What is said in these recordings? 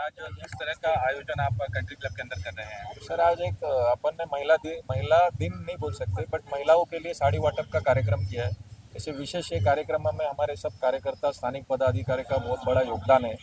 आज किस तरह का आयोजन आप कंट्री क्लब के अंदर कर रहे हैं? सर आज एक अपन ने महिला दिन नहीं बोल सकते बट महिलाओं के लिए साड़ी वाटप का कार्यक्रम किया है। इसे विशेष ये कार्यक्रम में हमारे सब कार्यकर्ता स्थानिक पदाधिकारी का बहुत बड़ा योगदान है।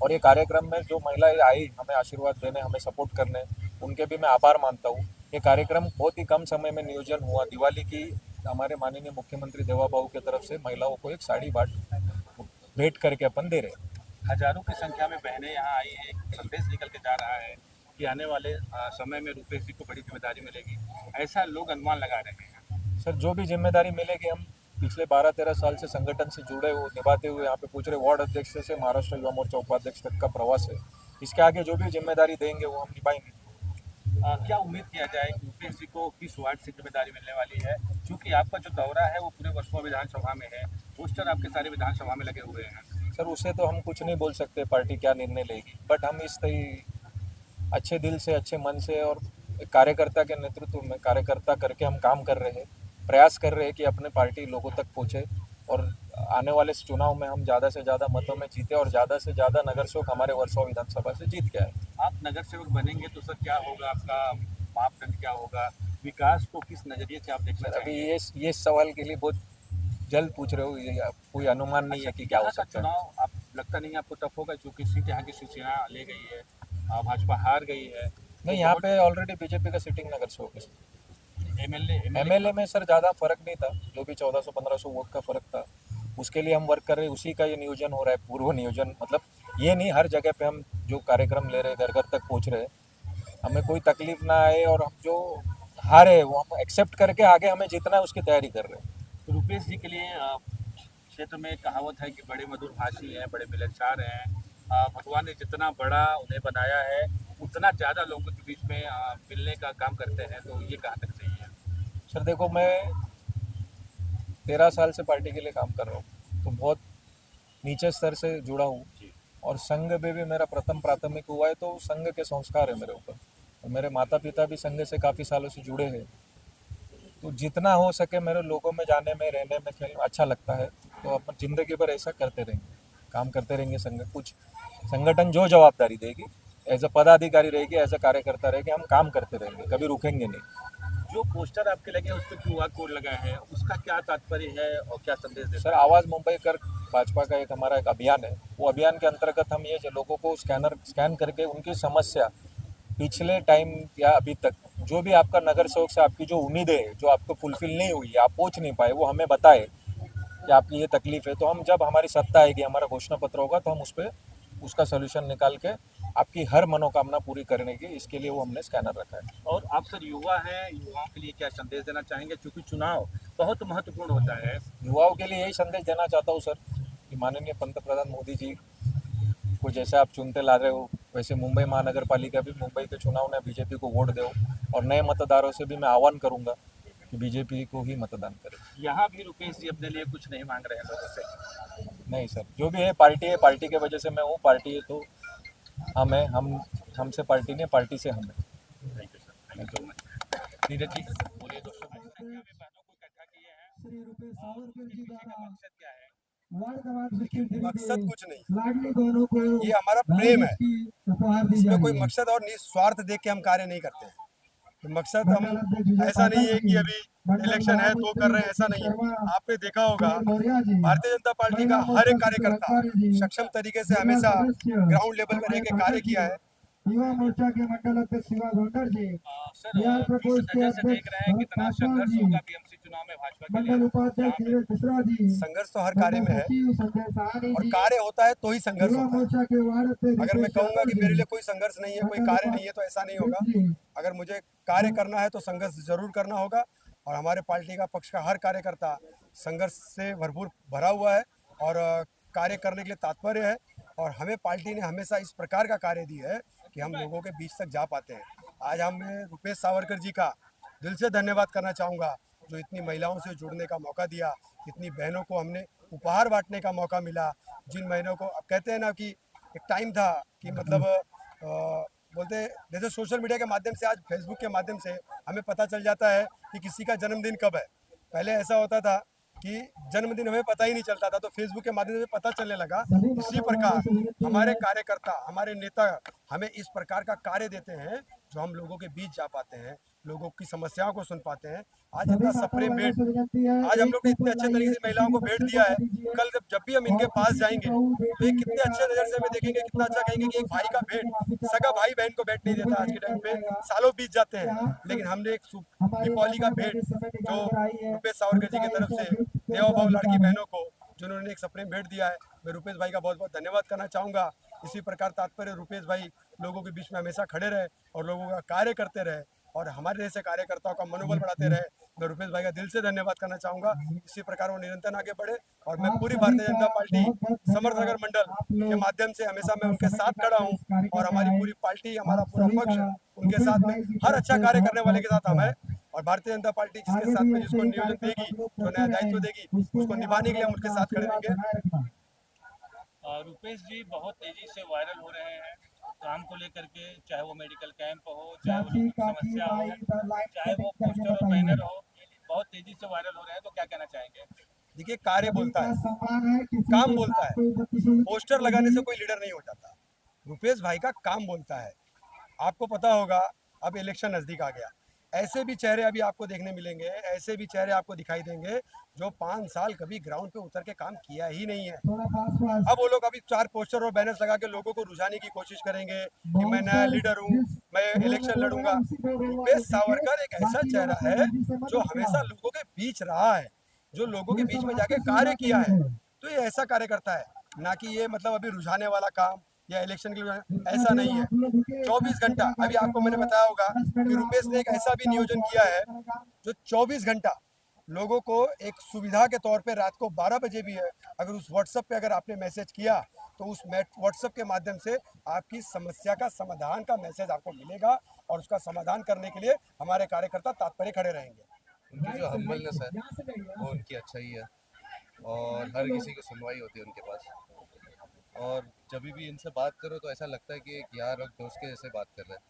और ये कार्यक्रम में जो महिलाएं आई हमें आशीर्वाद देने हमें सपोर्ट करने उनके भी मैं आभार मानता हूँ। ये कार्यक्रम बहुत ही कम समय में नियोजन हुआ। दिवाली की हमारे माननीय मुख्यमंत्री देवाबाबू की तरफ से महिलाओं को एक साड़ी भेंट करके अपन दे रहे हैं। हजारों की संख्या में बहनें यहाँ आई है, एक संदेश निकल के जा रहा है कि आने वाले समय में रुपेश जी को बड़ी जिम्मेदारी मिलेगी, ऐसा लोग अनुमान लगा रहे हैं। सर जो भी जिम्मेदारी मिलेगी हम पिछले 12-13 साल से संगठन से जुड़े हुए निभाते हुए यहाँ पे पूछ रहे वार्ड अध्यक्ष से महाराष्ट्र युवा मोर्चा उपाध्यक्ष तक का प्रवास है। इसके आगे जो भी जिम्मेदारी देंगे वो हम निभाएंगे। क्या उम्मीद किया जाए कि रुपेश जी को किस वार्ड से जिम्मेदारी मिलने वाली है, क्योंकि आपका जो दौरा है वो पूरे वर्षों विधानसभा में है, पोस्टर आपके सारे विधानसभा में लगे हुए हैं। सर उसे तो हम कुछ नहीं बोल सकते पार्टी क्या निर्णय लेगी, बट हम इस अच्छे दिल से अच्छे मन से और एक कार्यकर्ता के नेतृत्व में कार्यकर्ता करके हम काम कर रहे हैं। प्रयास कर रहे हैं कि अपने पार्टी लोगों तक पहुँचे और आने वाले चुनाव में हम ज़्यादा से ज़्यादा मतों में जीते और ज़्यादा से ज़्यादा नगर सेवक हमारे वर्सोवा विधानसभा से जीत के आए। आप नगर सेवक बनेंगे तो सर क्या होगा, आपका मापदंड क्या होगा, विकास को किस नजरिए से आप देखना अभी चाहेंगे? ये सवाल के लिए बहुत जल्द पूछ रहे हो। ये कोई अनुमान नहीं है कि क्या हो यहाँ का सकता है। चुनाव आप लगता नहीं है आपको टफ होगा, क्योंकि सीट यहाँ की शिवसेना ले गई है, भाजपा हार गई है। नहीं, यहाँ पे ऑलरेडी बीजेपी का सिटिंग नगर सेवक है। एमएलए में सर ज़्यादा फर्क नहीं था, जो भी 1400-1500 वोट का फर्क था उसके लिए हम वर्क कर रहे हैं। उसी का ये नियोजन हो रहा है, पूर्व नियोजन। मतलब ये नहीं हर जगह पे हम जो कार्यक्रम ले रहे हैं घर घर तक पहुँच रहे हैं, हमें कोई तकलीफ ना आए और हम जो हारे वो हम एक्सेप्ट करके आगे हमें जीतना है उसकी तैयारी कर रहे हैं। रुपेश जी के लिए क्षेत्र में कहावत है कि बड़े मधुर भाषी हैं, बड़े मिलनसार हैं। भगवान ने जितना बड़ा उन्हें बनाया है उतना ज़्यादा लोगों के बीच में मिलने का काम करते हैं, तो ये कहाँ तक सही है? सर देखो, मैं 13 साल से पार्टी के लिए काम कर रहा हूँ तो बहुत नीचे स्तर से जुड़ा हूँ और संघ में भी मेरा प्रथम प्राथमिक हुआ है, तो संघ के संस्कार है मेरे ऊपर और मेरे माता पिता भी संघ से काफ़ी सालों से जुड़े हैं। तो जितना हो सके मेरे लोगों में जाने में रहने में खेलने में अच्छा लगता है, तो अपन ज़िंदगी भर ऐसा करते रहेंगे, काम करते रहेंगे। कुछ संगठन जो जवाबदारी देगी एज अ पदाधिकारी रहेगी, एज अ कार्यकर्ता रहेगी, हम काम करते रहेंगे, कभी रुकेंगे नहीं। जो पोस्टर आपके लगे हैं उस पर क्यूआर कोड लगा है, उसका क्या तात्पर्य है और क्या संदेश देता सर है? आवाज़ मुंबई कर भाजपा का एक हमारा एक अभियान है। वो अभियान के अंतर्गत हम ये जो लोगों को स्कैन करके उनकी समस्या पिछले टाइम या अभी तक जो भी आपका नगर सेवक से आपकी जो उम्मीदें है जो आपको फुलफिल नहीं हुई, आप पहुंच नहीं पाए, वो हमें बताए कि आपकी ये तकलीफ है। तो हम जब हमारी सत्ता आएगी, हमारा घोषणा पत्र होगा, तो हम उस पर उसका सोल्यूशन निकाल के आपकी हर मनोकामना पूरी करने की, इसके लिए वो हमने स्कैनर रखा है। और आप सर युवा हैं, युवाओं के लिए क्या संदेश देना चाहेंगे, क्योंकि चुनाव बहुत महत्वपूर्ण होता है? युवाओं के लिए यही संदेश देना चाहता हूँ सर कि माननीय पंतप्रधान मोदी जी को जैसे आप चुनते ला रहे हो, वैसे मुंबई महानगर पालिका भी मुंबई के चुनाव में बीजेपी को वोट दो और नए मतदारों से भी मैं आह्वान करूंगा कि बीजेपी को ही मतदान करें। यहाँ भी रुपेश जी अपने लिए कुछ नहीं मांग रहे हैं लोगों से? नहीं सर, जो भी है, पार्टी के वजह से मैं हूँ, पार्टी है तो हम है, हमसे पार्टी नहीं, पार्टी से हम है। Thank you sir, thank you so much. Neeraj ji बोलिए। दोस्तों बड़ी संख्या में बहनों को इकट्ठा किए हैं, श्री रुपेश सावरकर जी पीछे का द्वारा मकसद क्या है? वार्ड क्रमांक 63 मकसद कुछ नहीं, लाडली बहनों को ये हमारा प्रेम है। उपहार दी इसमें जा कोई रही है। मकसद और निस्वार्थ देख के हम कार्य नहीं करते हैं। तो मकसद हम मंडल अध्यक्ष विजय ऐसा नहीं है पाठक कि जी, अभी मंडल इलेक्शन है तो कर रहे हैं, ऐसा महामंत्री नहीं है। शर्मा, आपने देखा होगा सुनील मौर्य जी, भारतीय जनता पार्टी का महिला हर एक मोर्चा कार्यकर्ता सुरेश जी, सक्षम तरीके से जिला हमेशा सदस्य ग्राउंड लेवल पर रह के कार्य किया है। युवा मोर्चा के मंडल अध्यक्ष शिवा गोंडर जी, सर बिहार किस प्रकोष्ठ के नजर से देख अध्यक्ष रहे हैं भरत कितना पासवान संघर्ष जी, होगा बीएमसी चुनाव में भाजपा के मंडल लिए? उपाध्यक्ष नीरज मिश्रा जी, संघर्ष तो हर कार्य में है सचिव संजय सहानी और जी, कार्य होता है तो ही संघर्ष युवा होता है। मोर्चा के वार्ड अध्यक्ष अगर मैं रितेश कहूंगा यादव कि मेरे जी, लिए कोई संघर्ष नहीं है, कोई मंडल कार्य नहीं है, तो ऐसा नहीं होगा। जी, अगर मुझे कार्य करना है तो संघर्ष जरूर करना होगा और हमारे पार्टी का पक्ष का हर कार्यकर्ता संघर्ष से भरपूर भरा हुआ है और कार्य करने के लिए तात्पर्य है। और हमें पार्टी ने हमेशा इस प्रकार का कार्य दिया है कि हम लोगों के बीच तक जा पाते हैं। आज हमें रुपेश सावरकर जी का दिल से धन्यवाद करना चाहूँगा, जो इतनी महिलाओं से जुड़ने का मौका दिया, इतनी बहनों को हमने उपहार बांटने का मौका मिला। जिन बहनों को, अब कहते हैं ना कि एक टाइम था कि मतलब बोलते जैसे सोशल मीडिया के माध्यम से, आज फेसबुक के माध्यम से हमें पता चल जाता है कि किसी का जन्मदिन कब है। पहले ऐसा होता था कि जन्मदिन हमें पता ही नहीं चलता था, तो फेसबुक के माध्यम से पता चलने लगा। इसी प्रकार हमारे कार्यकर्ता, हमारे नेता हमें इस प्रकार का कार्य देते हैं जो हम लोगों के बीच जा पाते हैं, लोगों की समस्याओं को सुन पाते हैं। आज इतना सप्रेम भेंट, आज हम लोग ने इतने अच्छे तरीके से महिलाओं को भेंट दिया है। कल जब भी हम इनके पास जाएंगे तो ये कितने अच्छे नज़र से हमें देखेंगे, कितना अच्छा कहेंगे कि एक भाई का भेंट, सगा भाई बहन को भेंट नहीं देता आज के टाइम पे, सालों बीत जाते हैं। लेकिन हमने एक दीपावली का भेंट जो रुपेश सावरकर जी की तरफ से देवा भाव लड़की बहनों को जिन्होंने एक सप्रेम भेंट दिया है, मैं रुपेश भाई का बहुत बहुत धन्यवाद करना चाहूँगा। इसी प्रकार तात्पर्य रुपेश भाई लोगों के बीच में हमेशा खड़े रहे और लोगों का कार्य करते रहे और हमारे जैसे कार्यकर्ताओं का मनोबल बढ़ाते रहे। मैं रुपेश भाई का दिल से धन्यवाद करना चाहूँगा। इसी प्रकार वो निरंतर आगे बढ़े और मैं पूरी भारतीय जनता पार्टी समर्थनगर मंडल के माध्यम से हमेशा मैं उनके साथ खड़ा हूँ और हमारी पूरी पार्टी, हमारा पूरा पक्ष उनके साथ में हर अच्छा कार्य करने वाले के साथ हम हैं। और भारतीय जनता पार्टी जिसके साथ में जिसको नियोजन देगी, जो नया दायित्व देगी, उसको निभाने के लिए हम उनके साथ खड़े रहेंगे। रुपेश जी बहुत तेजी से वायरल हो रहे हैं काम को लेकर के, चाहे वो मेडिकल कैंप हो, चाहे वो लोगों की समस्या हो, चाहे वो पोस्टर और बैनर हो, बहुत तेजी से वायरल हो रहे हैं। तो क्या कहना चाहेंगे? देखिए, कार्य बोलता है, काम बोलता है। पोस्टर लगाने से कोई लीडर नहीं हो जाता। रुपेश भाई का काम बोलता है। आपको पता होगा अब इलेक्शन नज़दीक आ गया, ऐसे भी चेहरे अभी आपको देखने मिलेंगे, ऐसे भी चेहरे आपको दिखाई देंगे जो 5 साल कभी ग्राउंड पे उतर के काम किया ही नहीं है। अब वो लोग अभी 4 पोस्टर और बैनर्स लगा के लोगों को रुझाने की कोशिश करेंगे कि मैं नया लीडर हूँ, मैं इलेक्शन लड़ूंगा। रुपेश सावरकर एक ऐसा चेहरा है जो हमेशा लोगों के बीच रहा है, जो लोगों के बीच में जाके कार्य किया है। तो ये ऐसा कार्य करता है, ना कि ये मतलब अभी रुझाने वाला काम या इलेक्शन के लिए, ऐसा नहीं है। 24 घंटा, अभी आपको मैंने बताया होगा कि रुपेश ने एक ऐसा भी नियोजन किया है जो 24 घंटा लोगों को एक सुविधा के तौर पे रात को 12 बजे भी है, अगर उस व्हाट्सएप पे अगर आपने मैसेज किया तो उस व्हाट्सएप के माध्यम से आपकी समस्या का समाधान का मैसेज आपको मिलेगा और उसका समाधान करने के लिए हमारे कार्यकर्ता तात्पर्य खड़े रहेंगे। उनकी जो हम्बलनेस है वो उनकी अच्छाई है और हर किसी की सुनवाई होती है उनके पास। और जब भी इनसे बात करो तो ऐसा लगता है कि एक यार और दोस्त के जैसे बात कर रहे हैं।